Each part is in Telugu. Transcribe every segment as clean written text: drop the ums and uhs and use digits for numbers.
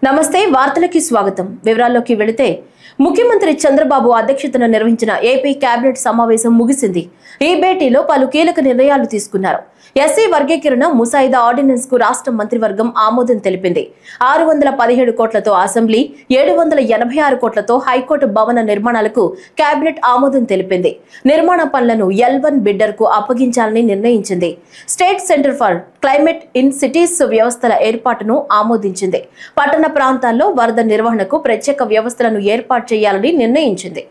నమస్తే వార్తలకి స్వాగతం వివరాల్లోకి వెళితే ముఖ్యమంత్రి చంద్రబాబు అధ్యక్షతన నిర్వహించిన ఏపీ కేబినెట్ సమావేశం ముగిసింది। ఈ భేటీలో పలు కీలక నిర్ణయాలు తీసుకున్నారు। ఎస్సీ వర్గీకరణ ముసాయిదా ఆర్డినెన్స్ కు రాష్ట్ర మంత్రివర్గం ఆమోదం తెలిపింది। 617 కోట్లతో అసెంబ్లీ, 786 కోట్లతో హైకోర్టు భవన నిర్మాణాలకు కేబినెట్ ఆమోదం తెలిపింది। నిర్మాణ పనులను L1 బిడ్డర్ కు అప్పగించాలని నిర్ణయించింది। State centre for climate in cities వ్యవస్థల ఏర్పాటును ఆమోదించింది। పట్టణ ప్రాంతాల్లో వరద నిర్వహణకు ప్రత్యేక వ్యవస్థలను ఏర్పాటు చేయాలని నిర్ణయించింది।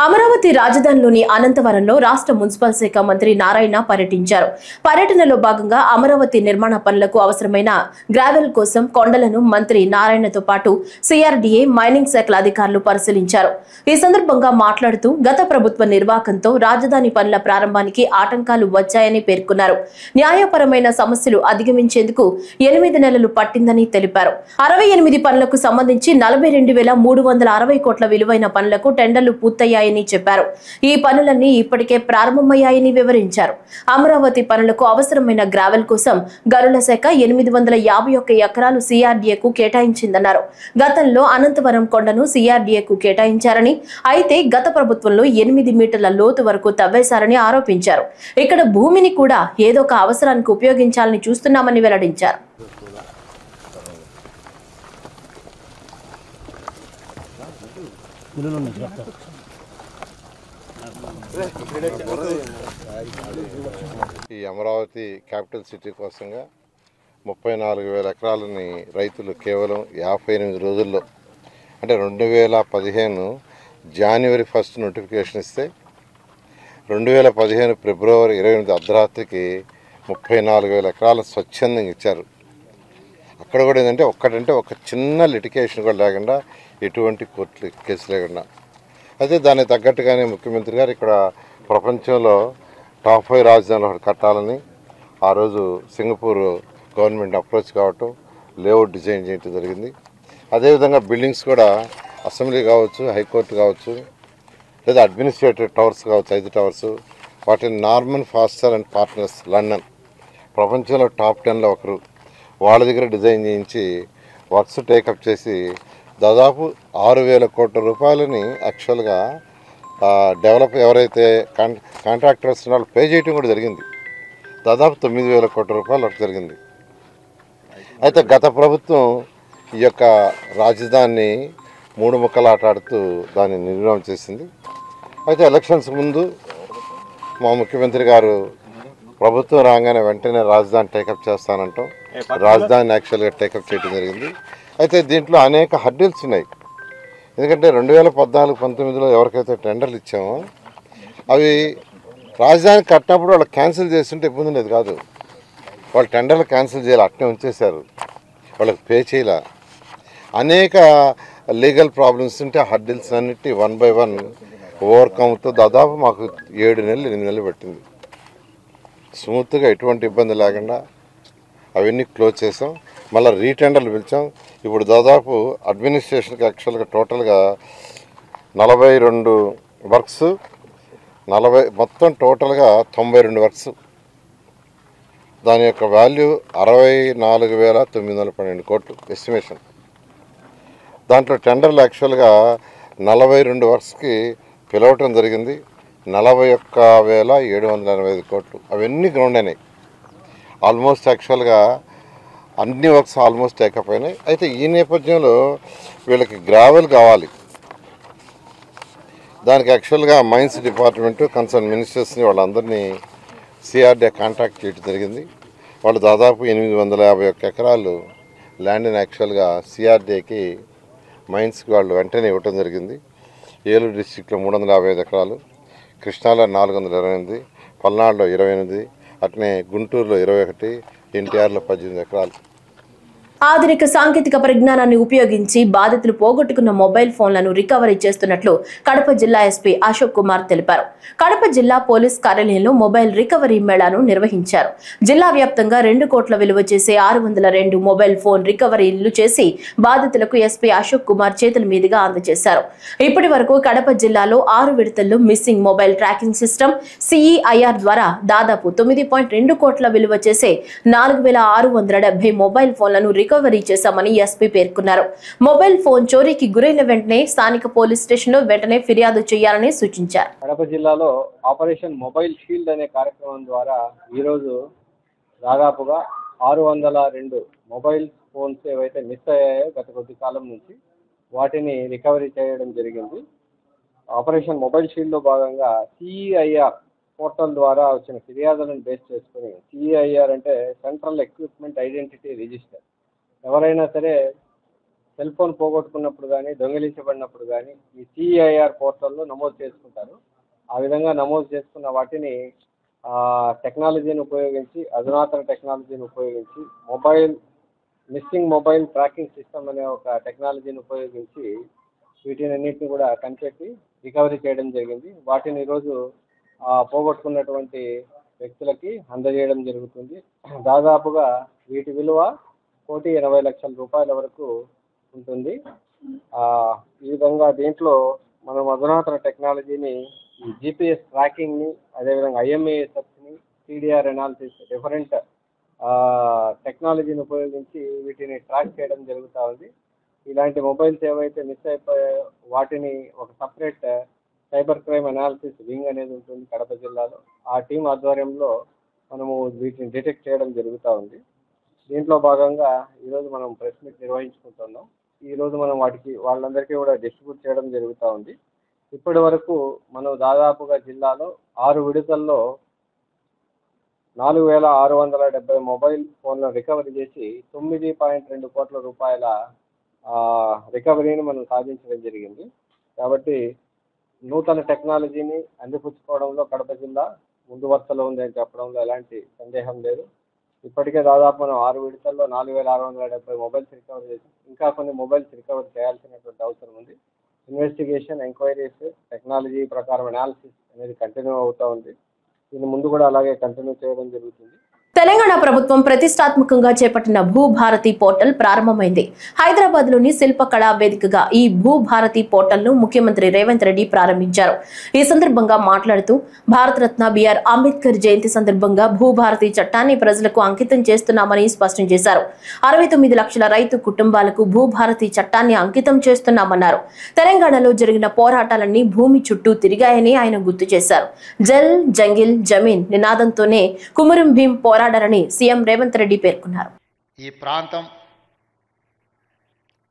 అమరావతి రాజధానిలోని అనంతవరంలో రాష్ట్ర మున్సిపల్ శాఖ మంత్రి నారాయణ పర్యటించారు। పర్యటనలో భాగంగా అమరావతి నిర్మాణ పనులకు అవసరమైన గ్రావెల్ కోసం కొండలను మంత్రి నారాయణతో పాటు CRDA మైనింగ్ శాఖల అధికారులు పరిశీలించారు। ఈ సందర్భంగా మాట్లాడుతూ గత ప్రభుత్వ నిర్వాహకంతో రాజధాని పనుల ప్రారంభానికి ఆటంకాలు వచ్చాయని పేర్కొన్నారు। న్యాయపరమైన సమస్యలు అధిగమించేందుకు 8 నెలలు పట్టిందని తెలిపారు। 68 పనులకు సంబంధించి 42,360 కోట్ల విలువైన పనులకు టెండర్లు పూర్తయ్యాయి చెప్పారు। ఈ పనులన్నీ ఇప్పటికే ప్రారంభమయ్యాయని వివరించారు। అమరావతి పనులకు అవసరమైన గ్రావెల్ కోసం గరుల శాఖ 851 ఎకరాలు CRDA కు కేటాయించిందన్నారు। గతంలో అనంతవరం కొండను CRDA కు కేటాయించారని, అయితే గత ప్రభుత్వంలో 8 మీటర్ల లోతు వరకు తవ్వేశారని ఆరోపించారు। ఇక్కడ భూమిని కూడా ఏదో ఒక అవసరానికి ఉపయోగించాలని చూస్తున్నామని వెల్లడించారు। ఈ అమరావతి క్యాపిటల్ సిటీ కోసంగా 34,000 ఎకరాలని రైతులు కేవలం 58 రోజుల్లో అంటే 2015 జనవరి 1 నోటిఫికేషన్ ఇస్తే 2015 ఫిబ్రవరి 28 అర్ధరాత్రికి 34,000 ఎకరాలు స్వచ్ఛందంగా ఇచ్చారు। అక్కడ కూడా ఏంటంటే ఒక చిన్న లిటికేషన్ కూడా లేకుండా, ఎటువంటి కోర్టు కేసు లేకుండా, అయితే దానికి తగ్గట్టుగానే ముఖ్యమంత్రి గారు ఇక్కడ ప్రపంచంలో టాప్ 5 రాజధానులు ఒకటి కట్టాలని ఆ రోజు సింగపూర్ గవర్నమెంట్ అప్రోచ్ కావటం, లేఅవుట్ డిజైన్ చేయడం జరిగింది। అదేవిధంగా బిల్డింగ్స్ కూడా అసెంబ్లీ కావచ్చు, హైకోర్టు కావచ్చు, లేదా అడ్మినిస్ట్రేటివ్ టవర్స్ కావచ్చు, 5 టవర్స్, వాటిని Norman faster and partners London ప్రపంచంలో టాప్ 10లో ఒకరు, వాళ్ళ దగ్గర డిజైన్ చేయించి వర్క్స్ టేకప్ చేసి దాదాపు 6,000 కోట్ల రూపాయలని యాక్చువల్గా డెవలప్ ఎవరైతే కాంట్రాక్టర్స్ వాళ్ళు పే చేయడం కూడా జరిగింది। దాదాపు 9,000 కోట్ల రూపాయలు వరకు జరిగింది। అయితే గత ప్రభుత్వం ఈ యొక్క రాజధానిని 3 ముక్కలు ఆటాడుతూ దాన్ని నిర్మాణం చేసింది। అయితే ఎలక్షన్స్ ముందు మా ముఖ్యమంత్రి గారు ప్రభుత్వం రాగానే వెంటనే రాజధాని టేకప్ చేస్తానంటాం, రాజధాని యాక్చువల్గా టేకప్ చేయడం జరిగింది। అయితే దీంట్లో అనేక హర్డిల్స్ ఉన్నాయి। ఎందుకంటే 2014-19లో ఎవరికైతే టెండర్లు ఇచ్చామో అవి రాజధాని కట్టినప్పుడు వాళ్ళు క్యాన్సిల్ చేస్తుంటే ఇబ్బంది ఉండేది కాదు, వాళ్ళు టెండర్లు క్యాన్సిల్ చేయాలి, అట్నే ఉంచేశారు, వాళ్ళకి పే చేయాల, అనేక లీగల్ ప్రాబ్లమ్స్ ఉంటే హర్డిల్స్ అన్నిటి 1 by 1 ఓవర్కమ్తో దాదాపు మాకు 7 నెలలు 8 నెలలు పట్టింది। స్మూత్గా ఎటువంటి ఇబ్బంది లేకుండా అవన్నీ క్లోజ్ చేసాం, మళ్ళీ రీటెండర్లు పిలిచాం। ఇప్పుడు దాదాపు అడ్మినిస్ట్రేషన్కి యాక్చువల్గా టోటల్గా 42 వర్క్స్, మొత్తం టోటల్గా 92 వర్క్స్, దాని యొక్క వాల్యూ 64,912 కోట్లు ఎస్టిమేషన్। దాంట్లో టెండర్లు యాక్చువల్గా 42 వర్క్స్కి పిలవటం జరిగింది, 41,785 కోట్లు, అవన్నీ గ్రౌండ్ అయినాయి। ఆల్మోస్ట్ యాక్చువల్గా అన్ని వర్క్స్ ఆల్మోస్ట్ టేకప్ అయినాయి। అయితే ఈ నేపథ్యంలో వీళ్ళకి గ్రావెల్ కావాలి, దానికి యాక్చువల్గా మైన్స్ డిపార్ట్మెంటు కన్సర్న్ మినిస్టర్స్ని వాళ్ళందరినీ CRDA కాంటాక్ట్ చేయడం జరిగింది। వాళ్ళు దాదాపు 851 ఎకరాలు ల్యాండ్ని యాక్చువల్గా CRDAకి మైన్స్కి వాళ్ళు వెంటనే ఇవ్వటం జరిగింది। ఏలూరు డిస్టిక్లో 355 ఎకరాలు, కృష్ణాలో 428, పల్నాడులో 28, అట్నే గుంటూరులో 21, NTRలో 18 ఎకరాలు। ఆధునిక సాంకేతిక పరిజ్ఞానాన్ని ఉపయోగించి బాధితులు పోగొట్టుకున్న మొబైల్ ఫోన్లను రికవరీ చేస్తున్నట్లు కడప జిల్లా ఎస్పీ అశోక్ కుమార్ తెలిపారు. కడప జిల్లా పోలీస్ కార్యాలయంలో మొబైల్ రికవరీ మేళాను నిర్వహించారు. జిల్లా వ్యాప్తంగా 2 కోట్ల విలువ చేసే 602 మొబైల్ ఫోన్ రికవరీలు చేసి బాధితులకు ఎస్పీ అశోక్ కుమార్ చేతుల మీదుగా అందజేశారు. ఇప్పటి వరకు కడప జిల్లాలో 6 విడతల్లో missing mobile tracking system CEIR ద్వారా దాదాపు 9.2 కోట్ల విలువ చేసే 4670 మొబైల్ ఫోన్లను రికవరీ చేశామని ఎస్పీ పేర్కొన్నారు. మొబైల్ ఫోన్ చోరీకి గురైన వెంటనే స్థానిక పోలీస్ స్టేషన్లో వెంటనే ఫిర్యాదు చేయాలని సూచించారు. కడప జిల్లాలో ఆపరేషన్ మొబైల్ షీల్డ్ అనే కార్యక్రమం ద్వారా ఈరోజు దాదాపుగా 602 మొబైల్ ఫోన్స్ ఏవైతే మిస్ అయ్యాయో గత కొద్ది కాలం నుంచి వాటిని రికవరీ చేయడం జరిగింది. ఆపరేషన్ మొబైల్ షీల్డ్లో భాగంగా సిఈఐఆర్ పోర్టల్ ద్వారా వచ్చిన ఫిర్యాదులను బేస్ చేసుకుని, సిఈఐఆర్ అంటే సెంట్రల్ ఎక్విప్మెంట్ ఐడెంటిటీ రిజిస్టర్, ఎవరైనా సరే సెల్ ఫోన్ పోగొట్టుకున్నప్పుడు కానీ దొంగిలించబడినప్పుడు కానీ ఈ సిఈఐఆర్ పోర్టల్లో నమోదు చేసుకుంటారు. ఆ విధంగా నమోదు చేసుకున్న వాటిని టెక్నాలజీని ఉపయోగించి, అధునాతన టెక్నాలజీని ఉపయోగించి మిస్సింగ్ మొబైల్ ట్రాకింగ్ సిస్టమ్ అనే ఒక టెక్నాలజీని ఉపయోగించి వీటినన్నింటినీ కూడా కనిపెట్టి రికవరీ చేయడం జరిగింది. వాటిని ఈరోజు పోగొట్టుకున్నటువంటి వ్యక్తులకి అందజేయడం జరుగుతుంది. దాదాపుగా వీటి విలువ 1,80,00,000 రూపాయల వరకు ఉంటుంది. ఈ విధంగా దీంట్లో మనం అధునాతన టెక్నాలజీని, జిపిఎస్ ట్రాకింగ్ని, అదేవిధంగా ఐఎంఏఎస్ని, సిడిఆర్ అనాలిసిస్, డిఫరెంట్ టెక్నాలజీని ఉపయోగించి వీటిని ట్రాక్ చేయడం జరుగుతూ ఉంది. ఇలాంటి మొబైల్స్ ఏవైతే మిస్ అయిపోయాయో వాటిని ఒక separate cyber crime analysis wing అనేది ఉంటుంది కడప జిల్లాలో. ఆ టీం ఆధ్వర్యంలో మనము వీటిని డిటెక్ట్ చేయడం జరుగుతూ ఉంది. దీంట్లో భాగంగా ఈరోజు మనం ప్రెస్ మీట్ నిర్వహించుకుంటున్నాం. ఈరోజు మనం వాళ్ళందరికీ కూడా డిస్ట్రిబ్యూట్ చేయడం జరుగుతూ ఉంది. ఇప్పటి వరకు మనం దాదాపుగా జిల్లాలో 6 విడతల్లో 4,670 మొబైల్ ఫోన్లను రికవరీ చేసి 9.2 కోట్ల రూపాయల రికవరీని మనం సాధించడం జరిగింది. కాబట్టి నూతన టెక్నాలజీని అందిపుచ్చుకోవడంలో కడప జిల్లా ముందు వరుసలో ఉందని చెప్పడంలో ఎలాంటి సందేహం లేదు. ఇప్పటికే దాదాపు మనం 6 విడతల్లో 4,670 మొబైల్స్ రికవర్ చేసాం. ఇంకా కొన్ని మొబైల్స్ రికవర్ చేయాల్సినటువంటి అవసరం ఉంది. ఇన్వెస్టిగేషన్, ఎంక్వైరీస్, టెక్నాలజీ ప్రకారం అనాలిసిస్ అనేది కంటిన్యూ అవుతూ ఉంది. దీని ముందు కూడా అలాగే కంటిన్యూ చేయడం జరుగుతుంది. తెలంగాణ ప్రభుత్వం ప్రతిష్టాత్మకంగా చేపట్టిన భూభారతి పోర్టల్ ప్రారంభమైంది. హైదరాబాద్ లోని శిల్పకళా వేదికగా ఈ భూభారతి పోర్టల్ ను ముఖ్యమంత్రి రేవంత్ రెడ్డి ప్రారంభించారు. ఈ సందర్భంగా మాట్లాడుతూ భారతరత్న బిఆర్ అంబేద్కర్ జయంతి సందర్భంగా భూభారతి చట్టాన్ని ప్రజలకు అంకితం చేస్తున్నామని స్పష్టం చేశారు. 69 లక్షల రైతు కుటుంబాలకు భూభారతి చట్టాన్ని అంకితం చేస్తున్నామన్నారు. తెలంగాణలో జరిగిన పోరాటాలన్నీ భూమి చుట్టూ తిరిగాయని ఆయన గుర్తు చేశారు. జల్ జంగిల్ జమీన్ నినాదంతోనే కుమురం భీం పోరాడారని సీఎం రేవంత్ రెడ్డి పేర్కొన్నారు. ఈ ప్రాంతం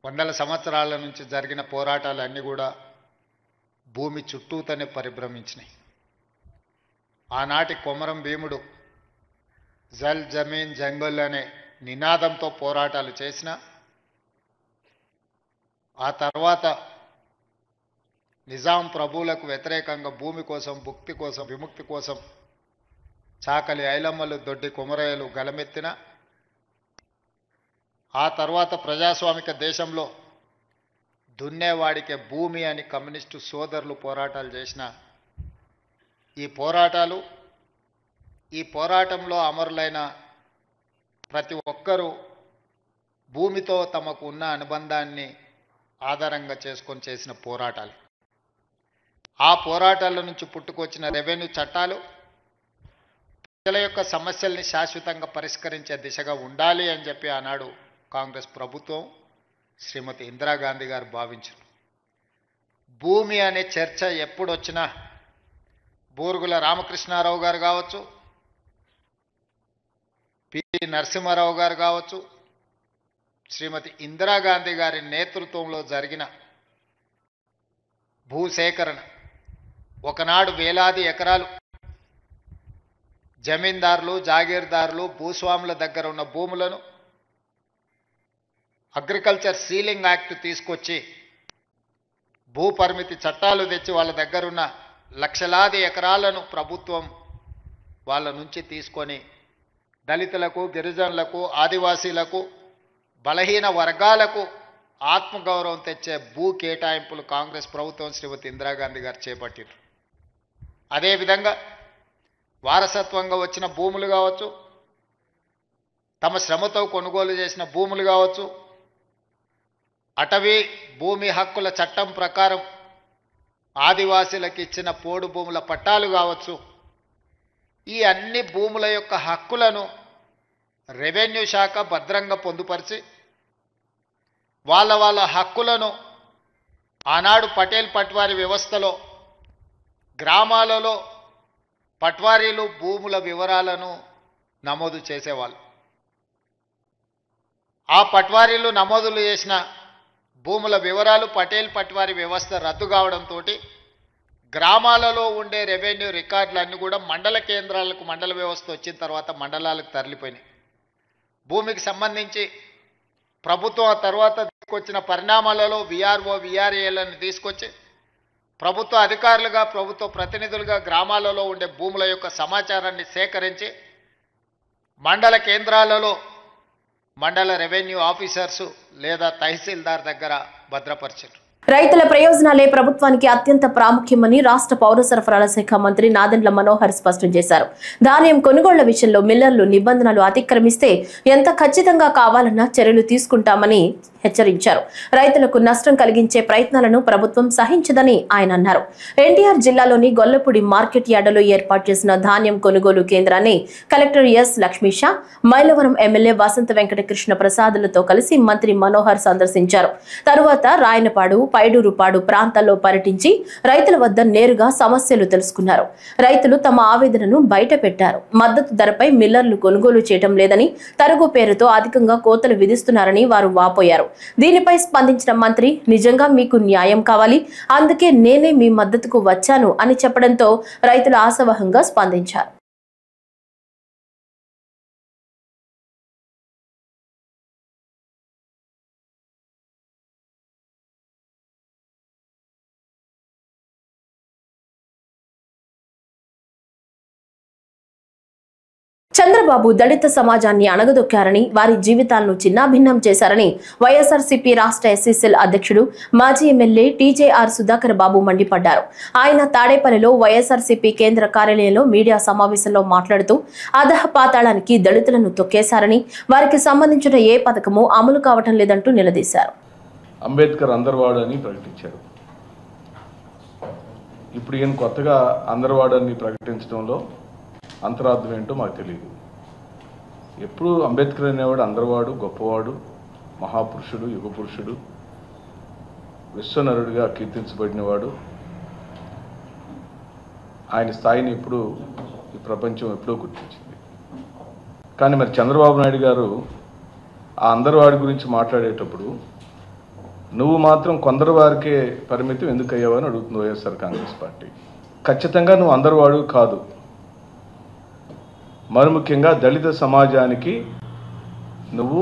వందల సంవత్సరాల నుంచి జరిగిన పోరాటాలన్నీ కూడా భూమి చుట్టూతోనే పరిభ్రమించినాయి. ఆనాటి కొమరం భీముడు జల్ జమీన్ జంగల్ అనే నినాదంతో పోరాటాలు చేసిన ఆ తర్వాత నిజాం ప్రభువులకు వ్యతిరేకంగా భూమి కోసం, భుక్తి కోసం, విముక్తి కోసం చాకలి ఐలమ్మలు, దొడ్డి కొమరయ్యలు గలమెత్తిన ఆ తర్వాత ప్రజాస్వామిక దేశంలో దున్నేవాడికే భూమి అని కమ్యూనిస్టు సోదరులు పోరాటాలు చేసిన ఈ పోరాటంలో అమరులైన ప్రతి ఒక్కరూ భూమితో తమకు ఉన్న అనుబంధాన్ని ఆధారంగా చేసుకొని చేసిన పోరాటాలు. ఆ పోరాటాల నుంచి పుట్టుకొచ్చిన రెవెన్యూ చట్టాలు ప్రజల యొక్క సమస్యల్ని శాశ్వతంగా పరిష్కరించే దిశగా ఉండాలి అని చెప్పి ఆనాడు కాంగ్రెస్ ప్రభుత్వం, శ్రీమతి ఇందిరాగాంధీ గారు భావించారు. భూమి అనే చర్చ ఎప్పుడొచ్చినా బూరుగుల రామకృష్ణారావు గారు కావచ్చు, పి నరసింహారావు గారు కావచ్చు, శ్రీమతి ఇందిరాగాంధీ గారి నేతృత్వంలో జరిగిన భూసేకరణ ఒకనాడు వేలాది ఎకరాలు జమీందారులు, జాగీర్దారులు, భూస్వాముల దగ్గర ఉన్న భూములను అగ్రికల్చర్ సీలింగ్ యాక్ట్ తీసుకొచ్చి భూ పరిమితి చట్టాలు తెచ్చి వాళ్ళ దగ్గరున్న లక్షలాది ఎకరాలను ప్రభుత్వం వాళ్ళ నుంచి తీసుకొని దళితులకు, గిరిజనులకు, ఆదివాసీలకు బలహీన వర్గాలకు ఆత్మగౌరవం తెచ్చే భూ కేటాయింపులు కాంగ్రెస్ ప్రభుత్వం శ్రీమతి ఇందిరాగాంధీ గారు చేపట్టారు. అదేవిధంగా వారసత్వంగా వచ్చిన భూములు కావచ్చు, తమ శ్రమతో కొనుగోలు చేసిన భూములు కావచ్చు, అటవీ భూమి హక్కుల చట్టం ప్రకారం ఆదివాసీలకు ఇచ్చిన పోడు భూముల పట్టాలు కావచ్చు, ఈ అన్ని భూముల యొక్క హక్కులను రెవెన్యూ శాఖ భద్రంగా పొందుపరిచి వాళ్ళ హక్కులను ఆనాడు పటేల్ పట్వారీ వ్యవస్థలో గ్రామాలలో పట్వారీలు భూముల వివరాలను నమోదు చేసేవాళ్ళు. ఆ పట్వారీలు నమోదులు చేసిన భూముల వివరాలు పటేల్ పట్వారీ వ్యవస్థ రద్దు కావడంతో గ్రామాలలో ఉండే రెవెన్యూ రికార్డులన్నీ కూడా మండల కేంద్రాలకు మండల వ్యవస్థ వచ్చిన తర్వాత మండలాలకు తరలిపోయినాయి. భూమికి సంబంధించి ప్రభుత్వం ఆ తర్వాత తీసుకొచ్చిన పరిణామాలలో విఆర్ఓ విఆర్ఏలను తీసుకొచ్చి ప్రభుత్వ అధికారులుగా ప్రభుత్వ ప్రతినిధులుగా గ్రామాలలో ఉండే భూముల యొక్క సమాచారాన్ని సేకరించి మండల కేంద్రాలలో మండల రెవెన్యూ ఆఫీసర్సు లేదా తహసీల్దార్ దగ్గర భద్రపరిచారు. రైతుల ప్రయోజనాలే ప్రభుత్వానికి అత్యంత ప్రాముఖ్యమని రాష్ట్ర పౌర సరఫరాల శాఖ మంత్రి నాదెండ్ల మనోహర్ స్పష్టం చేశారు. ధాన్యం కొనుగోళ్ల విషయంలో మిల్లర్లు నిబంధనలు అతిక్రమిస్తే ఎంత ఖచ్చితంగా కావాలన్నా చర్యలు తీసుకుంటామని హెచ్చరించారు. రైతులకు నష్టం కలిగించే ప్రయత్నాలను ప్రభుత్వం సహించదని ఆయన అన్నారు. ఎన్టీఆర్ జిల్లాలోని గొల్లపూడి మార్కెట్ యార్డులో ఏర్పాటు చేసిన ధాన్యం కొనుగోలు కేంద్రాన్ని collector S Lakshmisha, Mylavaram MLA Vasantha Venkatakrishna ప్రసాదులతో కలిసి మంత్రి మనోహర్ సందర్శించారు. తరువాత రాయనపాడు, పైడూరుపాడు ప్రాంతాల్లో పర్యటించి రైతుల వద్ద నేరుగా సమస్యలు తెలుసుకున్నారు. రైతులు తమ ఆవేదనను బయట పెట్టారు. మద్దతు ధరపై మిల్లర్లు కొనుగోలు చేయడం లేదని, తరుగు పేరుతో అధికంగా కోతలు విధిస్తున్నారని వారు వాపోయారు. దీనిపై స్పందించిన మంత్రి, నిజంగా మీకు న్యాయం కావాలి, అందుకే నేనే మీ మద్దతుకు వచ్చాను అని చెప్పడంతో రైతులు ఆశావహంగా స్పందించారు. చంద్రబాబు దళిత సమాజాన్ని అణగదొక్కారని, వారి జీవితాలను చిన్నాభిన్నం చేశారని వైఎస్ఆర్సీపీ రాష్ట్ర ఎస్సీసీఎల్ అధ్యక్షుడు మాజీ ఎమ్మెల్యే టీజేఆర్ సుధాకర్ బాబు మండిపడ్డారు. ఆయన తాడేపల్లిలో వైఎస్ఆర్సీపీ కేంద్ర కార్యాలయంలో మీడియా సమావేశంలో మాట్లాడుతూ అధః పాతాళానికి దళితులను తొక్కేశారని, వారికి సంబంధించిన ఏ పథకమూ అమలు కావటం లేదంటూ నిలదీశారు. అంబేద్కర్ అందర్వాడు అని ప్రకటించారు. ఇప్పుడు ఈయన కొత్తగా అందర్వాడు అని ప్రకటించడంలో అంతరార్థం ఏంటో మాకు తెలియదు. ఎప్పుడు అంబేద్కర్ అనేవాడు అందరివాడు, గొప్పవాడు, మహాపురుషుడు, యుగపురుషుడు, విశ్వనరుడిగా కీర్తించబడినవాడు. ఆయన స్థాయిని ఇప్పుడు ఈ ప్రపంచం ఎప్పుడో గుర్తించింది. కానీ మరి చంద్రబాబు నాయుడు గారు ఆ అందరివాడి గురించి మాట్లాడేటప్పుడు నువ్వు మాత్రం కొందరు వారికే పరిమితం ఎందుకు అయ్యావని అడుగుతుంది వైఎస్ఆర్ కాంగ్రెస్ పార్టీ. ఖచ్చితంగా నువ్వు అందరివాడు కాదు. మరి ముఖ్యంగా దళిత సమాజానికి నువ్వు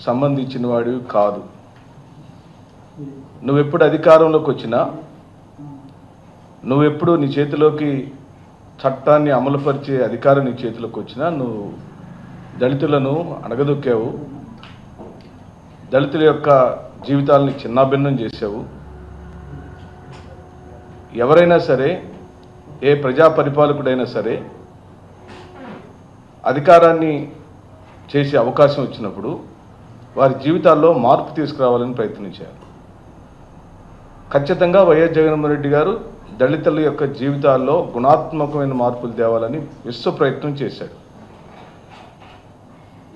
సంబంధించిన వాడివి కాదు. నువ్వెప్పుడు అధికారంలోకి వచ్చినా, నువ్వెప్పుడు నీ చేతిలోకి చట్టాన్ని అమలుపరిచే అధికారం నీ చేతిలోకి వచ్చినా నువ్వు దళితులను అణగదొక్కావు, దళితుల యొక్క జీవితాలని చిన్నాభిన్నం చేశావు. ఎవరైనా సరే, ఏ ప్రజా పరిపాలకుడైనా సరే అధికారాన్ని చేసే అవకాశం వచ్చినప్పుడు వారి జీవితాల్లో మార్పు తీసుకురావాలని ప్రయత్నించారు. ఖచ్చితంగా వైఎస్ జగన్మోహన్ రెడ్డి గారు దళితుల యొక్క జీవితాల్లో గుణాత్మకమైన మార్పులు తేవాలని విశ్వ ప్రయత్నం చేశాడు.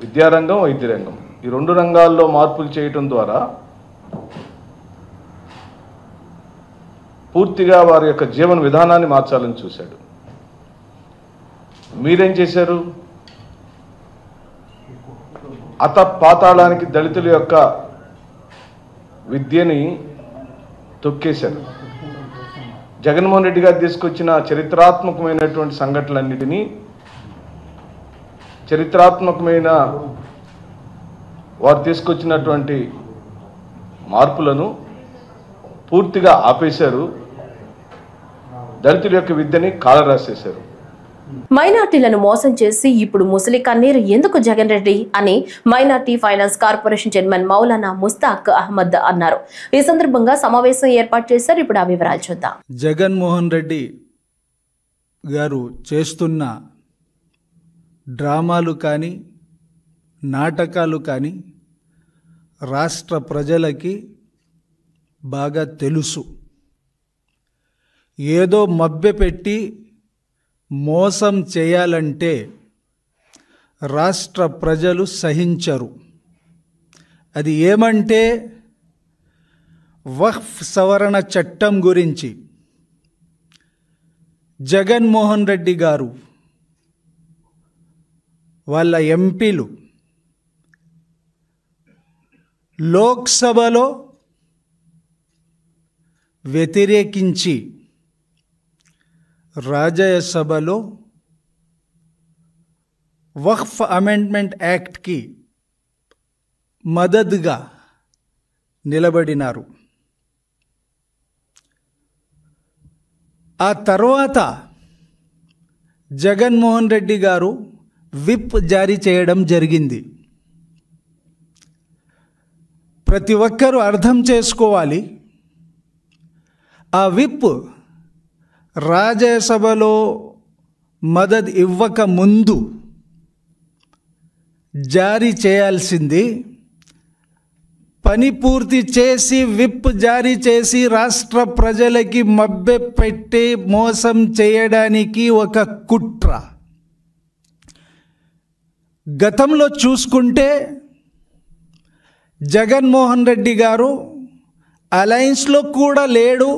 విద్యారంగం, వైద్యరంగం, ఈ రెండు రంగాల్లో మార్పులు చేయటం ద్వారా పూర్తిగా వారి యొక్క జీవన విధానాన్ని మార్చాలని చూశాడు. మీరేం చేశారు? పాతాళానికి దళితుల యొక్క విద్యని తొక్కేశారు. జగన్మోహన్ రెడ్డి గారు తీసుకొచ్చిన చరిత్రాత్మకమైనటువంటి సంఘటనలన్నిటినీ, చరిత్రాత్మకమైన వారు తీసుకొచ్చినటువంటి మార్పులను పూర్తిగా ఆపేశారు. దళితుల యొక్క విద్యని కాలరాసేశారు. మైనార్టీలను మోసం చేసి ఇప్పుడు ముసలి కన్నీరు ఎందుకు జగన్ రెడ్డి అని minority finance corporation chairman Maulana Mushtaq Ahmed అన్నారు. ఈ సందర్భంగా సమావేశం ఏర్పాటు చేశారు. ఇప్పుడు ఆ వివరాలు చూద్దాం. జగన్మోహన్ రెడ్డి గారు చేస్తున్న డ్రామాలు కానీ నాటకాలు కానీ రాష్ట్ర ప్రజలకి బాగా తెలుసు. ఏదో మభ్యపెట్టి మోసం చేయాలంటే రాష్ట్ర ప్రజలు సహించరు. అది ఏమంటే వక్ఫ్ సవరణ చట్టం గురించి జగన్మోహన్ రెడ్డి గారు వాళ్ళ ఎంపీలు లోక్సభలో వ్యతిరేకించి రాజ్యసభలో వక్ఫ్ అమెండ్మెంట్ యాక్ట్కి మద్దతుగా నిలబడినారు. ఆ తర్వాత జగన్మోహన్ రెడ్డి గారు విప్ జారీ చేయడం జరిగింది. ప్రతి ఒక్కరూ అర్థం చేసుకోవాలి, ఆ విప్ రాజ్యసభలో మద్దతు ఇవ్వక ముందు జారీ చేయాల్సింది. పని పూర్తి చేసి విప్ జారీ చేసి రాష్ట్ర ప్రజలకి మభ్యపెట్టి మోసం చేయడానికి ఒక కుట్ర. గతంలో చూసుకుంటే జగన్మోహన్ రెడ్డి గారు అలయన్స్లో కూడా లేడు.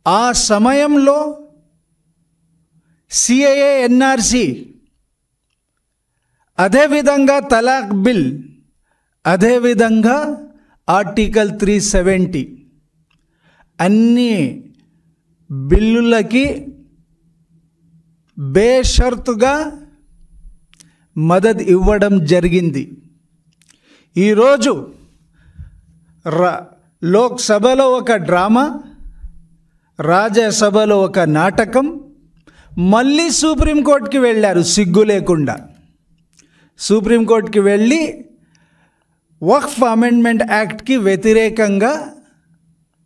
ఆ సమయంలో సిఏఏ, ఎన్ఆర్సి, అదేవిధంగా తలాక్ బిల్, అదేవిధంగా ఆర్టికల్ 370 అన్ని బిల్లులకి బేషరతుగా మద్దతు ఇవ్వడం జరిగింది. ఈరోజు లోక్సభలో ఒక డ్రామా, రాజ్యసభలో ఒక నాటకం, మళ్ళీ సుప్రీంకోర్టుకి వెళ్ళారు సిగ్గు లేకుండా. సుప్రీంకోర్టుకి వెళ్ళి వక్ఫ్ అమెండ్మెంట్ యాక్ట్కి వ్యతిరేకంగా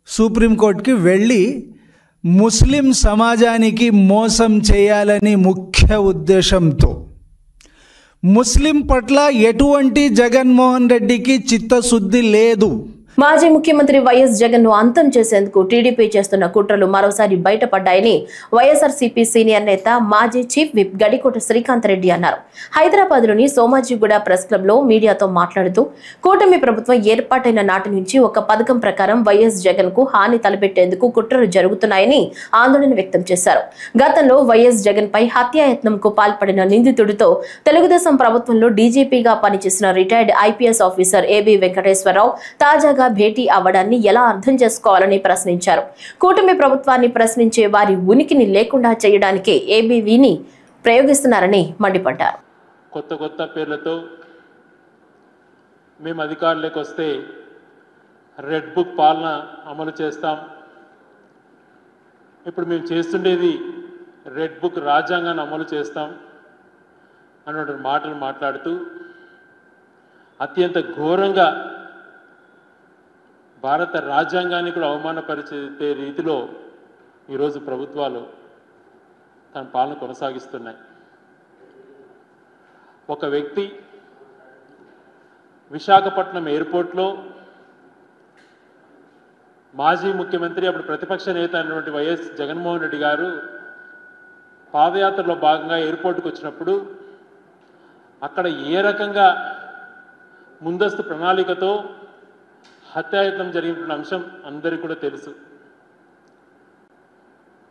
సుప్రీంకోర్టుకి వెళ్ళి ముస్లిం సమాజానికి మోసం చేయాలని ముఖ్య ఉద్దేశంతో ముస్లిం పట్ల ఎటువంటి జగన్మోహన్ రెడ్డికి చిత్తశుద్ధి లేదు. మాజీ ముఖ్యమంత్రి వైఎస్ జగన్ ను అంతం చేసేందుకు టీడీపీ చేస్తున్న కుట్రలు మరోసారి బయటపడ్డాయని వైఎస్ఆర్సీపీ సీనియర్ నేత మాజీ చీఫ్ విప్ గడికోట శ్రీకాంత్ రెడ్డి అన్నారు. హైదరాబాద్ లోని సోమాజిగూడ ప్రెస్ క్లబ్ లో మీడియాతో మాట్లాడుతూ కూటమి ప్రభుత్వం ఏర్పాటైన నాటి నుంచి ఒక పథకం ప్రకారం వైఎస్ జగన్ కు హాని తలపెట్టేందుకు కుట్రలు జరుగుతున్నాయని ఆందోళన వ్యక్తం చేశారు. గతంలో వైఎస్ జగన్ పై హత్యాయత్నంకు పాల్పడిన నిందితుడితో తెలుగుదేశం ప్రభుత్వంలో డీజీపీగా పనిచేసిన retired IPS officer AB Venkateswara Rao తాజాగా భేటీ అవ్వడాన్ని ఎలా అర్థం చేసుకోవాలని ప్రశ్నించారు. కూటమి ప్రభుత్వాన్ని ప్రశ్నించే వారి ఉనికిని లేకుండా చేయడానికి ఏబీవీని ప్రయోగిస్తున్నారని మండిపడ్డారు. కొత్త పేర్లతో మేము అధికారంలోకి వస్తే రెడ్ బుక్ పాలన అమలు చేస్తాం, ఇప్పుడు మేము చేస్తుండేది రెడ్ బుక్ రాజ్యాంగాన్ని అమలు చేస్తాం అన్నటువంటి మాటలు మాట్లాడుతూ అత్యంత ఘోరంగా భారత రాజ్యాంగాన్ని కూడా అవమానపరిచే రీతిలో ఈరోజు ప్రభుత్వాలు తన పాలన కొనసాగిస్తున్నాయి. ఒక వ్యక్తి విశాఖపట్నం ఎయిర్పోర్ట్లో మాజీ ముఖ్యమంత్రి అప్పుడు ప్రతిపక్ష నేత అయినటువంటి వైఎస్ జగన్మోహన్ రెడ్డి గారు పాదయాత్రలో భాగంగా ఎయిర్పోర్ట్కి వచ్చినప్పుడు అక్కడ ఏ రకంగా ముందస్తు ప్రణాళికతో హత్యాయత్నం జరిగిన అంశం అందరికీ కూడా తెలుసు.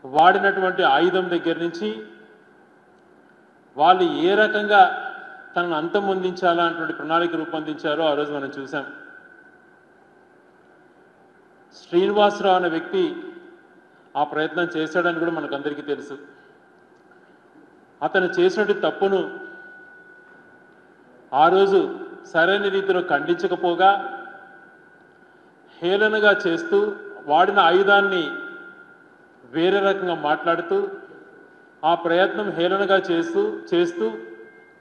వాడినటువంటి ఆయుధం దగ్గర నుంచి వాళ్ళు ఏ రకంగా తనను అంతమొందించాలా అటువంటి ప్రణాళిక రూపొందించారో ఆ రోజు మనం చూసాం. శ్రీనివాసరావు అనే వ్యక్తి ఆ ప్రయత్నం చేశాడని కూడా మనకు అందరికీ తెలుసు. అతను చేసినటువంటి తప్పును ఆ రోజు సరైన రీతిలో ఖండించకపోగా హేళనగా చేస్తూ వాడిన ఆయుధాన్ని వేరే రకంగా మాట్లాడుతూ ఆ ప్రయత్నం హేళనగా చేస్తూ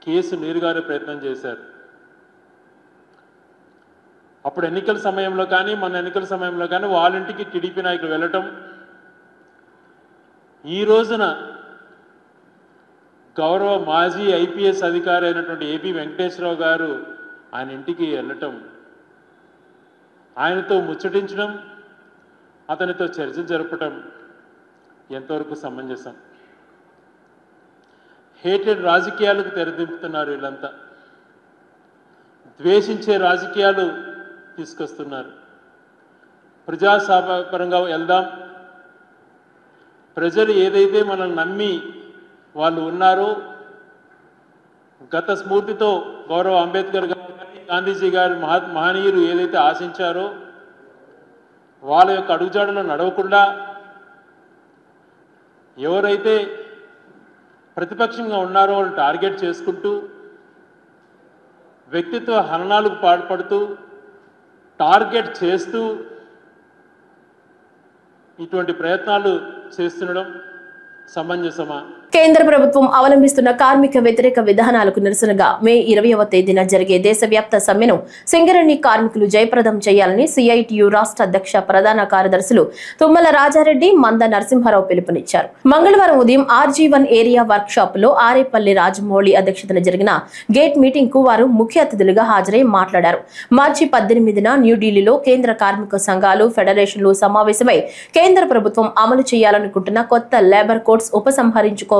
కేసు నీరుగారే ప్రయత్నం చేశారు. అప్పుడు ఎన్నికల సమయంలో కానీ మన ఎన్నికల సమయంలో కానీ వాళ్ళ ఇంటికి టీడీపీ నాయకులు వెళ్ళటం, ఈ రోజున గౌరవ మాజీ ఐపీఎస్ అధికారి అయినటువంటి ఏపీ వెంకటేశ్వరరావు గారు ఆయన ఇంటికి వెళ్ళటం, ఆయనతో ముచ్చటించడం, అతనితో చర్చ జరపటం ఎంతవరకు సమంజసం? హేటెడ్ రాజకీయాలకు తెరదింపుతున్నారు వీళ్ళంతా, ద్వేషించే రాజకీయాలు తీసుకొస్తున్నారు. ప్రజాపరంగా వెళ్దాం, ప్రజలు ఏదైతే మనల్ని నమ్మి వాళ్ళు ఉన్నారో, గత స్ఫూర్తితో గౌరవ అంబేద్కర్ గారు గాంధీజీ గారి మహనీయులు ఏదైతే ఆశించారో వాళ్ళ యొక్క అడుగుజాడలో నడవకుండా ఎవరైతే ప్రతిపక్షంగా ఉన్నారో వాళ్ళు టార్గెట్ చేసుకుంటూ వ్యక్తిత్వ హననాలకు పాల్పడుతూ టార్గెట్ చేస్తూ ఇటువంటి ప్రయత్నాలు చేస్తుండడం సమంజసమా? కేంద్ర ప్రభుత్వం అవలంబిస్తున్న కార్మిక వ్యతిరేక విధానాలకు నిరసనగా మే 20వ తేదీన జరిగే దేశవ్యాప్త సమ్మెను సింగరేణి కార్మికులు జయప్రదం చేయాలని సిఐటియు రాష్ట్ర అధ్యక్ష ప్రధాన కార్యదర్శులు తుమ్మల రాజారెడ్డి, మంద నరసింహారావు పిలుపునిచ్చారు. మంగళవారం ఉదయం RG1 ఏరియా వర్క్ షాప్ లో ఆరేపల్లి రాజమౌళి అధ్యక్షతన జరిగిన గేట్ మీటింగ్ కు వారు ముఖ్య అతిథులుగా హాజరై మాట్లాడారు. మార్చి 18న న్యూఢిల్లీలో కేంద్ర కార్మిక సంఘాలు, ఫెడరేషన్లు సమావేశమై కేంద్ర ప్రభుత్వం అమలు చేయాలనుకుంటున్న కొత్త లేబర్ కోడ్స్ ఉపసంహరించుకోవాలని,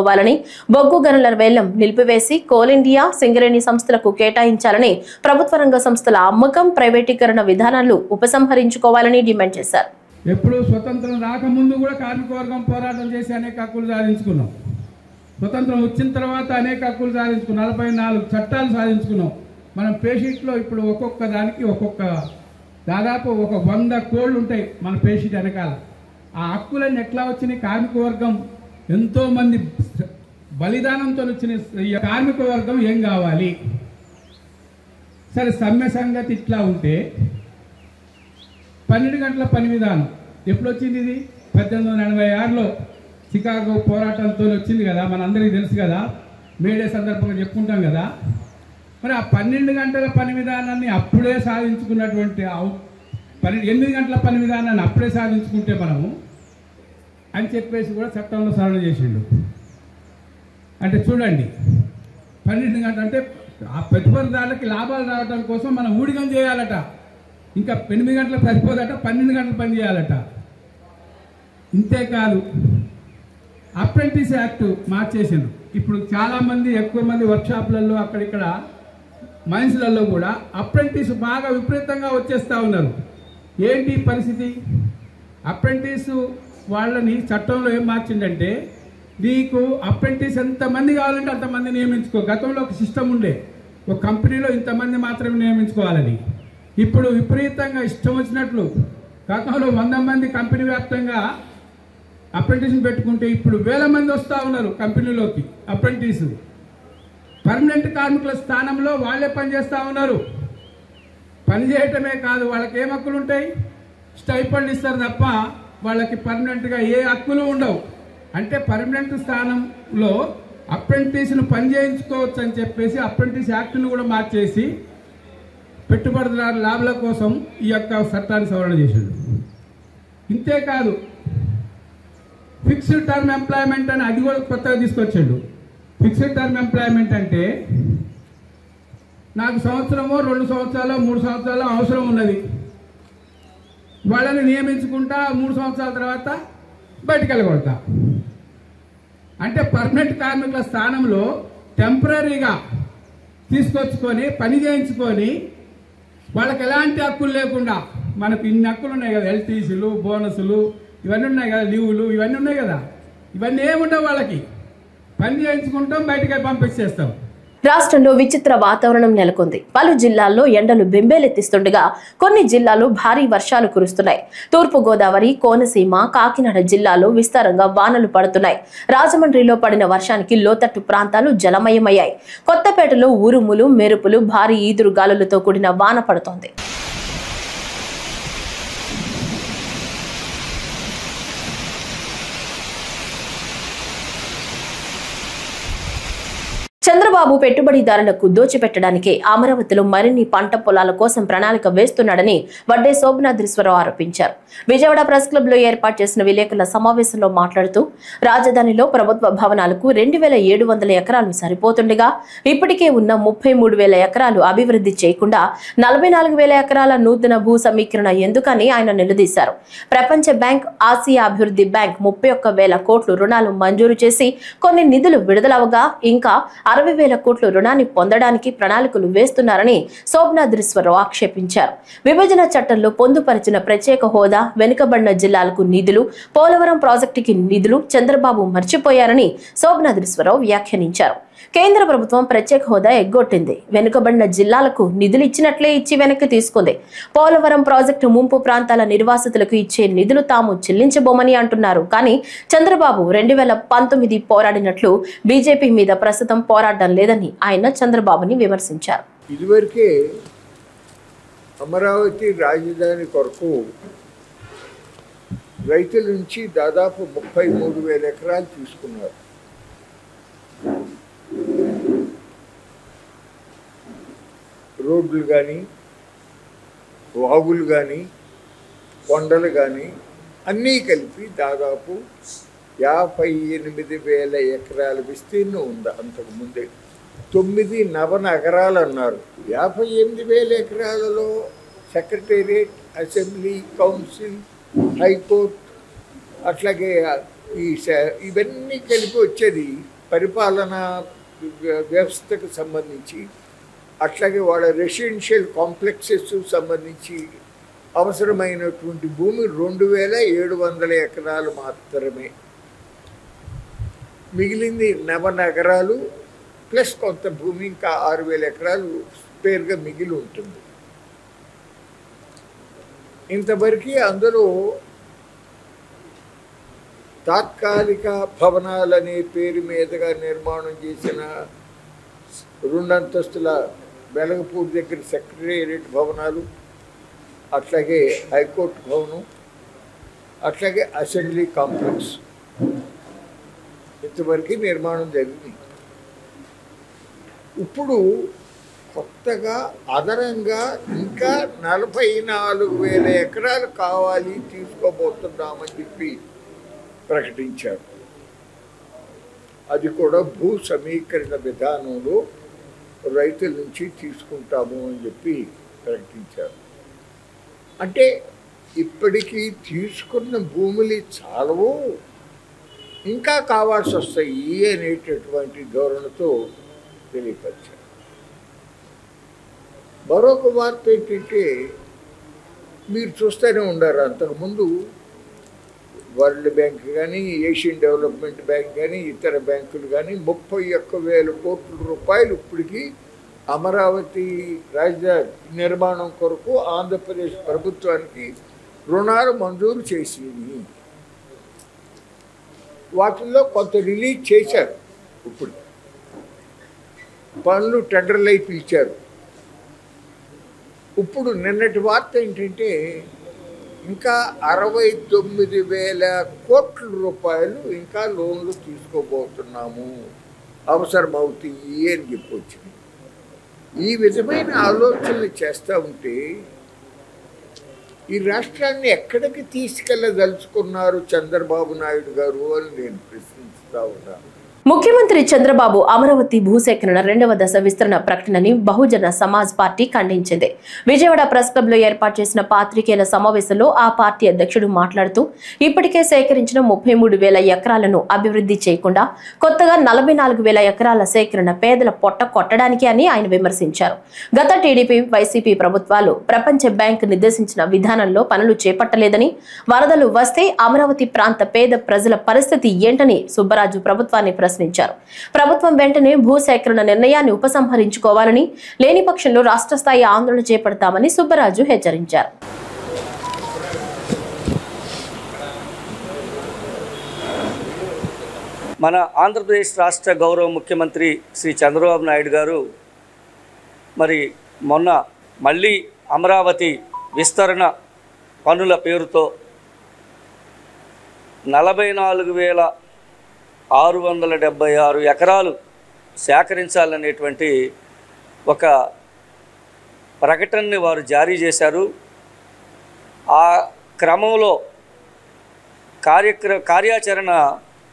బొగ్గు గనుల వేలం నిలిపివేసి కోల్ ఇండియా, సింగరేణి సంస్థలకు కేటాయించాలని, ప్రభుత్వ రంగ సంస్థల అమ్మకం, ప్రైవేటీకరణ విధానాలు ఉపసంహరించుకోవాలని డిమాండ్ చేశారు. ఎప్పుడు స్వతంత్రం రాకముందు కూడా కార్మిక వర్గం పోరాటం చేసి అనేక హక్కులు సాధించుకున్నాం. స్వతంత్రం వచ్చిన తర్వాత అనేక హక్కులు సాధించుకున్నాం. 44 చట్టాలు సాధించుకున్నాం. మనం పేషీట్లో ఇప్పుడు ఒక్కొక్క దానికి దాదాపు 100 కోళ్ళు ఉంటాయి మన పేషీట్ వెనకాల. ఆ హక్కులన్నీ ఎట్లా వచ్చినాయి? కార్మిక వర్గం ఎంతో మంది బలిదానంతో వచ్చిన ఈ కార్మిక వర్గం ఏం కావాలి? సరే, సమ్మె సంగతి ఇట్లా ఉంటే 12 గంటల పని విధానం ఎప్పుడు వచ్చింది? ఇది 1886లో చికాగో పోరాటంతో వచ్చింది కదా, మనందరికీ తెలుసు కదా, మేడే సందర్భంగా చెప్పుకుంటాం కదా. మరి ఆ 12 గంటల పని విధానాన్ని అప్పుడే సాధించుకున్నటువంటి 8 గంటల పని విధానాన్ని అప్పుడే సాధించుకుంటే మనము అని చెప్పేసి కూడా చట్టంలో సవరణ చేసిండు. అంటే చూడండి, 12 గంటలు అంటే ఆ పెట్టుబడిదారులకి లాభాలు రావడం కోసం మనం ఊడిగం చేయాలట. ఇంకా 8 గంటలు సరిపోదట, 12 గంటలు పని చేయాలట. ఇంతేకాదు, అప్రెంటిస్ యాక్ట్ మార్చేసిండు. ఇప్పుడు చాలామంది, ఎక్కువ మంది వర్క్షాప్లలో అక్కడిక్కడ మైన్స్లలో కూడా అప్రెంటిస్ బాగా విపరీతంగా వచ్చేస్తూ ఉన్నారు. ఏంటి పరిస్థితి? అప్రెంటిస్ వాళ్ళని చట్టంలో ఏం మార్చిందంటే, నీకు అప్రెంటిస్ ఎంతమంది కావాలంటే అంతమంది నియమించుకో. గతంలో ఒక సిస్టమ్ ఉండే, ఒక కంపెనీలో ఇంతమంది మాత్రమే నియమించుకోవాలని. ఇప్పుడు విపరీతంగా ఇష్టం వచ్చినట్లు, గతంలో 100 మంది కంపెనీ వ్యాప్తంగా అప్రెంటిస్ని పెట్టుకుంటే ఇప్పుడు 1000 మంది వస్తూ ఉన్నారు కంపెనీలోకి అప్రెంటిస్. పర్మనెంట్ కార్మికుల స్థానంలో వాళ్ళే పనిచేస్తూ ఉన్నారు. పని చేయటమే కాదు, వాళ్ళకి ఏం హక్కులు ఉంటాయి? స్టైఫండ్ ఇస్తారు తప్ప వాళ్ళకి పర్మనెంట్గా ఏ హక్కులు ఉండవు. అంటే పర్మనెంట్ స్థానంలో అప్రెంటిస్ను పని చేయించుకోవచ్చు అని చెప్పేసి అప్రెంటిస్ యాక్ట్ను కూడా మార్చేసి పెట్టుబడిదారుల లాభాల కోసం ఈ యొక్క చట్టాన్ని సవరణ చేశాడు. ఇంతేకాదు, ఫిక్స్డ్ టర్మ్ ఎంప్లాయ్మెంట్ అని అది కూడా కొత్తగా తీసుకొచ్చాడు. ఫిక్స్డ్ టర్మ్ ఎంప్లాయ్మెంట్ అంటే నాకు సంవత్సరమో 2 సంవత్సరాలు 3 సంవత్సరాలు అవసరం ఉన్నది, వాళ్ళని నియమించుకుంటా 3 సంవత్సరాల తర్వాత బయటికి వెళ్ళగొడతా. అంటే పర్మనెంట్ కార్మికుల స్థానంలో టెంపరీగా తీసుకొచ్చుకొని పని చేయించుకొని వాళ్ళకి ఎలాంటి హక్కులు లేకుండా, మనకు ఇన్ని హక్కులు ఉన్నాయి కదా, ఎల్టీసీలు, బోనసులు, ఇవన్నీ ఉన్నాయి కదా, లీవులు ఇవన్నీ ఉన్నాయి కదా, ఇవన్నీ ఏముండవు. వాళ్ళకి పని చేయించుకుంటాం, బయటకి పంపించేస్తాం. రాష్ట్రంలో విచిత్ర వాతావరణం నెలకొంది. పలు జిల్లాల్లో ఎండలు బెంబేలెత్తిస్తుండగా కొన్ని జిల్లాల్లో భారీ వర్షాలు కురుస్తున్నాయి. తూర్పు గోదావరి, కోనసీమ, కాకినాడ జిల్లాలో విస్తారంగా వానలు పడుతున్నాయి. రాజమండ్రిలో పడిన వర్షానికి లోతట్టు ప్రాంతాలు జలమయమయ్యాయి. కొత్తపేటలో ఉరుములు, మెరుపులు, భారీ ఈదురు గాలులతో కూడిన వాన పడుతోంది. చంద్రబాబు పెట్టుబడిదారులకు దోచిపెట్టడానికే అమరావతిలో మరిన్ని పంట పొలాల కోసం ప్రణాళిక వేస్తున్నాడని వడ్డే శోభనాద్రీశ్వరరావు ఆరోపించారు. విజయవాడ ప్రెస్ క్లబ్ లో ఏర్పాటు చేసిన విలేకరుల సమావేశంలో మాట్లాడుతూ రాజధానిలో ప్రభుత్వ భవనాలకు 2,700 ఎకరాలు సరిపోతుండగా ఇప్పటికే ఉన్న 33,000 ఎకరాలు అభివృద్ధి చేయకుండా 44,000 ఎకరాల నూతన భూ సమీకరణ ఎందుకని ఆయన నిలదీశారు. ప్రపంచ బ్యాంక్, ఆసియా అభివృద్ధి బ్యాంక్ 31,000 కోట్లు రుణాలు మంజూరు చేసి కొన్ని నిధులు విడుదలవగా ఇంకా 60,000 కోట్లు రుణాన్ని పొందడానికి ప్రణాళికలు వేస్తున్నారని శోభనాద్రీశ్వరరావు ఆక్షేపించారు. విభజన చట్టంలో పొందుపరిచిన ప్రత్యేక హోదా, వెనుకబడిన జిల్లాలకు నిధులు, పోలవరం ప్రాజెక్టుకి నిధులు చంద్రబాబు మర్చిపోయారని శోభనాద్రీశ్వరరావు వ్యాఖ్యానించారు. కేంద్ర ప్రభుత్వం ప్రత్యేక హోదా ఎగ్గొట్టింది. వెనుకబడిన జిల్లాలకు నిధులు ఇచ్చినట్లే ఇచ్చి వెనక్కి తీసుకుంది. పోలవరం ప్రాజెక్టు ముంపు ప్రాంతాల నిర్వాసితులకు ఇచ్చే నిధులు తాము చెల్లించబోమని అంటున్నారు. కానీ చంద్రబాబు 2019 పోరాడినట్లు బీజేపీ మీద ప్రస్తుతం పోరాడడం లేదని ఆయన చంద్రబాబుని విమర్శించారు. ఇదివరకే అమరావతి రాజధాని కొరకు రైతుల నుంచి దాదాపు 33,000 ఎకరాలు తీసుకున్నారు. రోడ్లు కానీ, వాగులు కానీ, కొండలు కానీ అన్నీ కలిపి దాదాపు 58,000 ఎకరాల విస్తీర్ణం ఉంది. అంతకుముందే 9 నవనగరాలు అన్నారు. 58,000 ఎకరాలలో సెక్రటేరియట్, అసెంబ్లీ, కౌన్సిల్, హైకోర్టు, అట్లాగే ఇవన్నీ కలిపి వచ్చేది పరిపాలనా వ్యవస్థకు సంబంధించి, అట్లాగే వాళ్ళ రెసిడెన్షియల్ కాంప్లెక్సెస్ సంబంధించి అవసరమైనటువంటి భూమి 2,700 ఎకరాలు మాత్రమే. మిగిలింది నవనగరాలు ప్లస్ కొంత భూమి, ఇంకా 6,000 ఎకరాలు స్పేర్గా మిగిలి ఉంటుంది. ఇంతవరకు అందులో తాత్కాలిక భవనాలనే పేరు మీదుగా నిర్మాణం చేసిన 2 అంతస్తుల వెలగపూర్ దగ్గర సెక్రటేరియట్ భవనాలు, అట్లాగే హైకోర్టు భవనం, అట్లాగే అసెంబ్లీ కాంప్లెక్స్ ఇంతవరకు నిర్మాణం జరిగింది. ఇప్పుడు కొత్తగా అదనంగా ఇంకా 44,000 ఎకరాలు కావాలి, తీసుకోబోతున్నామని చెప్పి ప్రకటించారు. అది కూడా భూ సమీకరణ విధానంలో రైతుల నుంచి తీసుకుంటాము అని చెప్పి ప్రకటించారు. అంటే ఇప్పటికీ తీసుకున్న భూములు చాలవు, ఇంకా కావాల్సి వస్తాయి అనేటటువంటి ధోరణితో తెలియపరిచారు. మరొక వార్త ఏంటంటే, మీరు చూస్తూనే ఉన్నారు, అంతకుముందు వరల్డ్ బ్యాంక్ కానీ, ఏషియన్ డెవలప్మెంట్ బ్యాంక్ కానీ, ఇతర బ్యాంకులు కానీ 31,000 కోట్ల రూపాయలు ఇప్పటికీ అమరావతి రాజధాని నిర్మాణం కొరకు ఆంధ్రప్రదేశ్ ప్రభుత్వానికి రుణాలు మంజూరు చేసింది. వాటిల్లో కొంత రిలీజ్ చేశారు. ఇప్పుడు పనులు టెండర్లు అయి పిలిచారు. ఇప్పుడు నిన్నటి వార్త ఏంటంటే, ఇంకా 69,000 కోట్ల రూపాయలు ఇంకా లోన్లు తీసుకోబోతున్నాము, అవసరమవుతాయి అని చెప్పొచ్చింది. ఈ విధమైన ఆలోచనలు చేస్తూ ఉంటే ఈ రాష్ట్రాన్ని ఎక్కడికి తీసుకెళ్ళదలుచుకున్నారు చంద్రబాబు నాయుడు గారు అని నేను ప్రశ్నిస్తూ ఉన్నాను. ముఖ్యమంత్రి చంద్రబాబు అమరావతి భూసేకరణ 2వ దశ విస్తరణ ప్రకటనని బహుజన సమాజ్ పార్టీ ఖండించింది. విజయవాడ ప్రెస్ క్లబ్ లో ఏర్పాటు చేసిన పాత్రికేయుల సమావేశంలో ఆ పార్టీ అధ్యక్షుడు మాట్లాడుతూ, ఇప్పటికే సేకరించిన 33,000 ఎకరాలను అభివృద్ధి చేయకుండా కొత్తగా 44,000 ఎకరాల సేకరణ పేదల పొట్ట కొట్టడానికి అని ఆయన విమర్శించారు. గత టీడీపీ, వైసీపీ ప్రభుత్వాలు ప్రపంచ బ్యాంక్ నిర్దేశించిన విధానంలో పనులు చేపట్టలేదని, వరదలు వస్తే అమరావతి ప్రాంత పేద ప్రజల పరిస్థితి ఏంటని సుబ్బరాజు ప్రభుత్వాన్ని ప్రశ్నించారు. ప్రభుత్వం వెంటనే భూసేకరణ నిర్ణయాన్ని ఉపసంహరించుకోవాలని, లేని పక్షంలో రాష్ట్ర స్థాయి ఆందోళన చేపడతామని సుబ్బరాజు హెచ్చరించారు. మన ఆంధ్రప్రదేశ్ రాష్ట్ర గౌరవ ముఖ్యమంత్రి శ్రీ చంద్రబాబు నాయుడు గారు మరి మొన్న మళ్ళీ అమరావతి విస్తరణ పనుల పేరుతో 44,676 ఎకరాలు సేకరించాలనేటువంటి ఒక ప్రకటనని వారు జారీ చేశారు. ఆ క్రమంలో కార్యాచరణ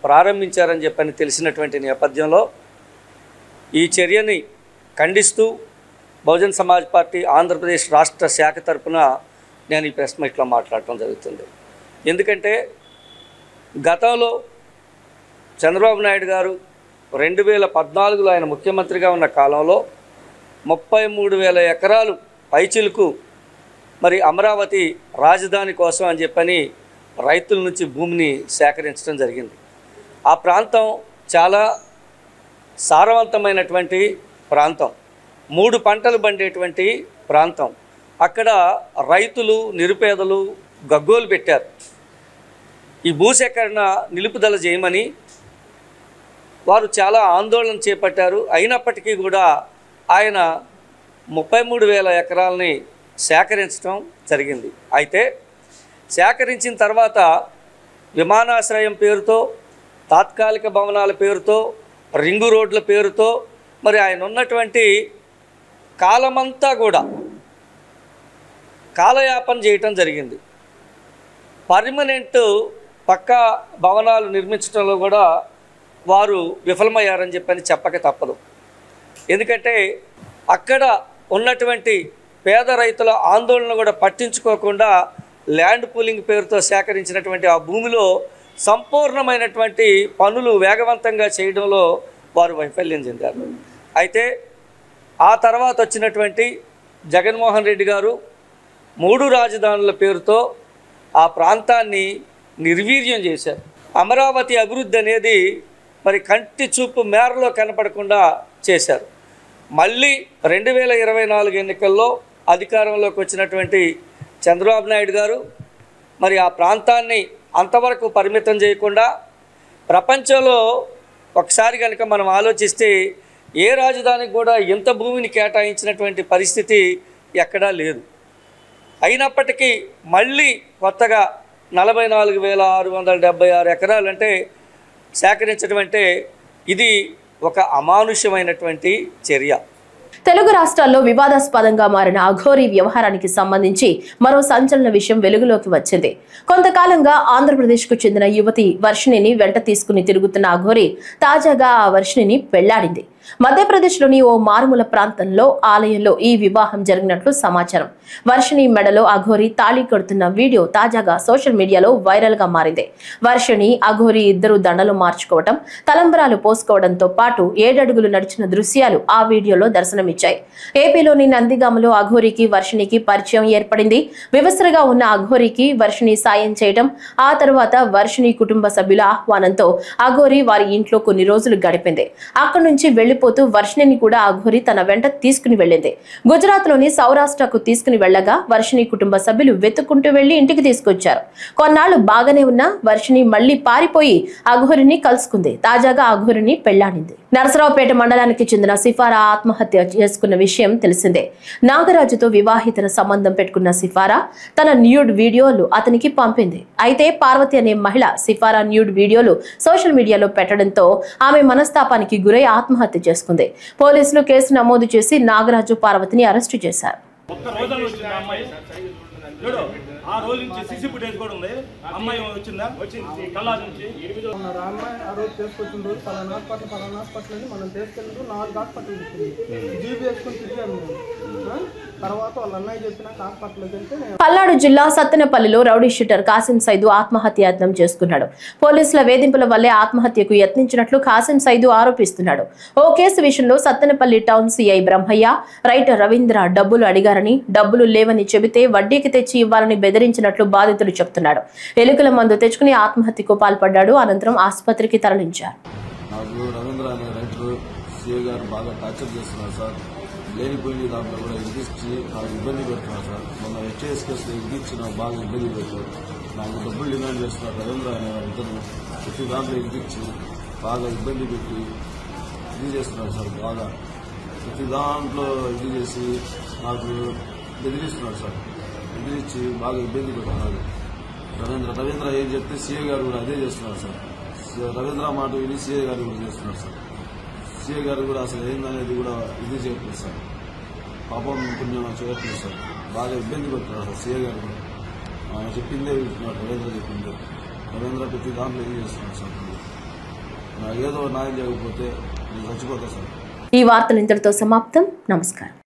ప్రారంభించారని చెప్పని తెలిసినటువంటి నేపథ్యంలో ఈ చర్యని ఖండిస్తూ బహుజన్ సమాజ్ పార్టీ ఆంధ్రప్రదేశ్ రాష్ట్ర శాఖ తరఫున నేను ఈ ప్రెస్ మీట్లో మాట్లాడటం జరుగుతుంది. ఎందుకంటే గతంలో చంద్రబాబు నాయుడు గారు 2014లో ఆయన ముఖ్యమంత్రిగా ఉన్న కాలంలో 33,000 ఎకరాలు పైచిలుకు మరి అమరావతి రాజధాని కోసం అని చెప్పని రైతుల నుంచి భూమిని సేకరించడం జరిగింది. ఆ ప్రాంతం చాలా సారవంతమైనటువంటి ప్రాంతం, 3 పంటలు పండేటువంటి ప్రాంతం. అక్కడ రైతులు నిరుపేదలు గగ్గోలు పెట్టారు. ఈ భూసేకరణ నిలుపుదల చేయమని వారు చాలా ఆందోళన చేపట్టారు. అయినప్పటికీ కూడా ఆయన 33,000 ఎకరాలని సేకరించడం జరిగింది. అయితే సేకరించిన తర్వాత విమానాశ్రయం పేరుతో, తాత్కాలిక భవనాల పేరుతో, రింగు రోడ్ల పేరుతో మరి ఆయన ఉన్నటువంటి కాలమంతా కూడా కాలయాపన చేయటం జరిగింది. పర్మనెంట్ పక్కా భవనాలు నిర్మించడంలో కూడా వారు విఫలమయ్యారని చెప్పని చెప్పక తప్పదు. ఎందుకంటే అక్కడ ఉన్నటువంటి పేద రైతుల ఆందోళన కూడా పట్టించుకోకుండా ల్యాండ్ పూలింగ్ పేరుతో సేకరించినటువంటి ఆ భూమిలో సంపూర్ణమైనటువంటి పనులు వేగవంతంగా చేయడంలో వారు వైఫల్యం చెందారు. అయితే ఆ తర్వాత వచ్చినటువంటి జగన్మోహన్ రెడ్డి గారు 3 రాజధానుల పేరుతో ఆ ప్రాంతాన్ని నిర్వీర్యం చేశారు. అమరావతి అభివృద్ధి అనేది మరి కంటి చూపు మేరలో కనపడకుండా చేశారు. మళ్ళీ 2024 ఎన్నికల్లో అధికారంలోకి వచ్చినటువంటి చంద్రబాబు నాయుడు గారు మరి ఆ ప్రాంతాన్ని అంతవరకు పరిమితం చేయకుండా ప్రపంచంలో ఒకసారి కనుక మనం ఆలోచిస్తే ఏ రాజధానికి కూడా ఇంత భూమిని కేటాయించినటువంటి పరిస్థితి ఎక్కడా లేదు. అయినప్పటికీ మళ్ళీ కొత్తగా 44,676 ఎకరాలు అంటే సేకరించడం అంటే ఇది ఒక అమానుష్యమైనటువంటి చర్య. తెలుగు రాష్ట్రాల్లో వివాదాస్పదంగా మారిన అఘోరీ వ్యవహారానికి సంబంధించి మరో సంచలన విషయం వెలుగులోకి వచ్చింది. కొంతకాలంగా ఆంధ్రప్రదేశ్కు చెందిన యువతి వర్షిణిని వెంట తీసుకుని తిరుగుతున్న అఘోరీ తాజాగా ఆ వర్షిణిని పెళ్లాడింది. మధ్యప్రదేశ్లోని ఓ మారుమూల ప్రాంతంలో ఆలయంలో ఈ వివాహం జరిగినట్లు సమాచారం. వర్షిణి మెడలో అఘోరీ తాళి కడుతున్న వీడియో తాజాగా సోషల్ మీడియాలో వైరల్ గా మారింది. వర్షిణి అఘోరీ ఇద్దరు దండలు మార్చుకోవడం, తలంబరాలు పోసుకోవడంతో పాటు 7 అడుగులు నడిచిన దృశ్యాలు ఆ వీడియోలో దర్శనమిచ్చాయి. ఏపీలోని నందిగామలో అఘోరీకి వర్షిణికి పరిచయం ఏర్పడింది. వివస్త్రగా ఉన్న అఘోరీకి వర్షిణి సాయం చేయడం, ఆ తర్వాత వర్షిణి కుటుంబ సభ్యుల ఆహ్వానంతో అఘోరీ వారి ఇంట్లో కొన్ని రోజులు గడిపింది. అక్కడి నుంచి వెళ్లిపోతూ వర్షిణిని కూడా అఘోరీ తన వెంట తీసుకుని వెళ్లింది. గుజరాత్ లోని సౌరాష్ట్రకు తీసుకుని వెళ్లగా వర్షిణి కుటుంబ సభ్యులు వెతుక్కుంటూ వెళ్లి ఇంటికి తీసుకొచ్చారు. కొన్నాళ్లు బాగానే ఉన్న వర్షిణి మళ్లీ పారిపోయి అఘోరీని కలుసుకుంది. తాజాగా అఘోరీని పెళ్లాడింది. నరసరావుపేట మండలానికి చెందిన సిఫారా ఆత్మహత్య చేసుకున్న విషయం తెలిసిందే. నాగరాజుతో వివాహితర సంబంధం పెట్టుకున్న సిఫారా తన న్యూడ్ వీడియోలు అతనికి పంపింది. అయితే పార్వతి అనే మహిళ సిఫారా న్యూడ్ వీడియోలు సోషల్ మీడియాలో పెట్టడంతో ఆమె మనస్తాపానికి గురై ఆత్మహత్య చేసుకుంది. పోలీసులు కేసు నమోదు చేసి నాగరాజు, పార్వతిని అరెస్టు చేశారు. ఆ రోజు నుంచి సీసీ ఫుటేజ్ కూడా ఉంది. అమ్మాయి వచ్చిందా? కల్లా నుంచి అమ్మాయి ఆ రోజు తీసుకొచ్చిన రోజు పలానా హాస్పిటల్ అని మనం తీసుకెళ్ళి 4 హాస్పిటల్ ఇచ్చింది. జీబీ వేసుకొని తిరిగాను. తర్వాత వాళ్ళ అన్నయ్య చెప్పినాక హాస్పిటల్కి వెళ్తే పల్నాడు జిల్లా సత్తెనపల్లిలో రౌడీ షీటర్ కాసిం సైదు ఆత్మహత్య యత్నం చేసుకున్నాడు. పోలీసుల వేధింపుల వల్లే ఆత్మహత్యకు యత్నించినట్లు కాసిం సైదు ఆరోపిస్తున్నాడు. ఓ కేసు విషయంలో Sattenapalli town CI Brahmaiah, writer Ravindra డబ్బులు అడిగారని, డబ్బులు లేవని చెబితే వడ్డీకి తెచ్చి ఇవ్వాలని బెదిరించినట్లు బాధితుడు చెప్తున్నాడు. ఎలుకల మందు తెచ్చుకుని ఆత్మహత్యకు పాల్పడ్డాడు. అనంతరం ఆసుపత్రికి తరలించారు. లేనిపోయింది దాంట్లో కూడా ఇరికిచ్చి నాకు ఇబ్బంది పెడుతున్నారు సార్. మొన్న హెచ్ఐఎస్ కేసులో ఇరికిచ్చి నాకు బాగా ఇబ్బంది పెట్టారు. నాకు డబ్బులు డిమాండ్ చేస్తున్నారు. రవీంద్ర అనే ఇద్దరు ప్రతి దాంట్లో ఇరికిచ్చి బాగా ఇబ్బంది పెట్టి ఇది చేస్తున్నారు సార్. బాగా ప్రతి దాంట్లో ఇది చేసి నాకు బెదిరిస్తున్నారు సార్. బెదిరించి బాగా ఇబ్బంది పెడుతున్నారు. రవీంద్ర ఏం చెప్తే సీఏ గారు కూడా అదే చేస్తున్నారు సార్. రవీంద్ర మాట విని సీఏ గారు కూడా చేస్తున్నారు సార్. సీఏ గారు కూడా అసలు ఏందనేది కూడా ఇది చేయట్లేదు సార్. పాపం పుణ్యం చేయట్లేదు సార్. బాగా ఇబ్బంది పెడుతున్నారు అసలు సీఏ గారు కూడా. ఆయన చెప్పిందే వింటున్నారు. రవీంద్ర చెప్పిందే. రవీంద్ర ప్రతి దాంట్లో ఏం చేస్తున్నాడు సార్. నాకు ఏదో న్యాయం చేయకపోతే నేను చచ్చిపోతా సార్. ఈ వార్తలు ఇంతటితో సమాప్తం. నమస్కారం.